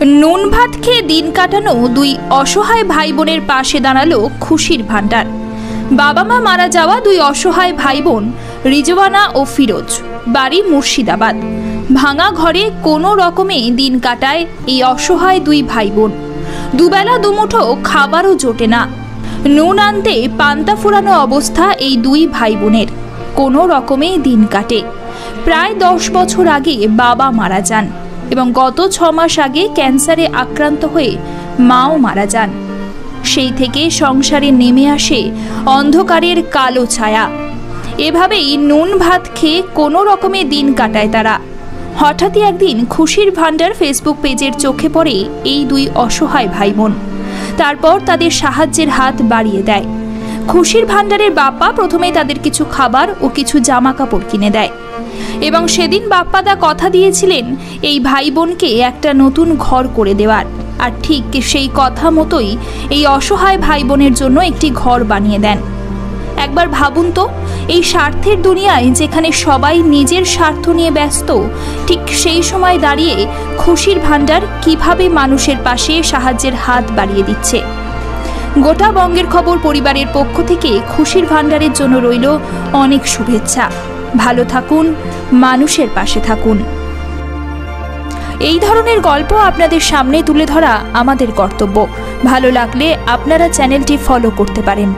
নুন ভাত খেয়ে দিন কাটানো দুই অসহায় ভাই বোনের পাশে দাঁড়ালো খুশির ভান্ডার। বাবা মা মারা যাওয়া দুই অসহায় ভাই বোন রিজওয়ানা ও ফিরোজ, বাড়ি মুর্শিদাবাদ। ভাঙা ঘরে কোনো রকমে দিন কাটায় এই অসহায় দুই ভাই বোন। দুবেলা দুমুঠো খাবারও জোটে না। নুন আনতে পান্তা ফুরানো অবস্থা এই দুই ভাই বোনের। কোনো রকমে দিন কাটে। প্রায় 10 বছর আগে বাবা মারা যান এবং গত 6 মাস আগে ক্যান্সারে আক্রান্ত হয়ে মাও মারা যান। সেই থেকে সংসারে নেমে আসে অন্ধকারের কালো ছায়া। এভাবেই নুন ভাত খেয়ে কোনো রকমে দিন কাটায় তারা। হঠাৎই একদিন খুশির ভান্ডার ফেসবুক পেজের চোখে পড়ে এই দুই অসহায় ভাই বোন। তারপর তাদের সাহায্যের হাত বাড়িয়ে দেয়। খুশির ভান্ডারের বাপ্পা প্রথমে তাদের কিছু খাবার ও কিছু জামা কাপড় কিনে দেয় এবং সেদিন বাপ্পাদা কথা দিয়েছিলেন এই ভাই বোনকে একটা নতুন ঘর করে দেওয়ার। আর ঠিক সেই কথা মতোই এই অসহায় ভাই বোনের জন্য একটি ঘর বানিয়ে দেন। একবার ভাবুন তো, এই স্বার্থের দুনিয়ায় যেখানে সবাই নিজের স্বার্থ নিয়ে ব্যস্ত, ঠিক সেই সময় দাঁড়িয়ে খুশির ভান্ডার কিভাবে মানুষের পাশে সাহায্যের হাত বাড়িয়ে দিচ্ছে। গোটা বঙ্গের খবর পরিবারের পক্ষ থেকে খুশির ভান্ডারের জন্য রইল অনেক শুভেচ্ছা। ভালো থাকুন, মানুষের পাশে থাকুন। এই ধরনের গল্প আপনাদের সামনে তুলে ধরা আমাদের কর্তব্য। ভালো লাগলে আপনারা চ্যানেলটি ফলো করতে পারেন।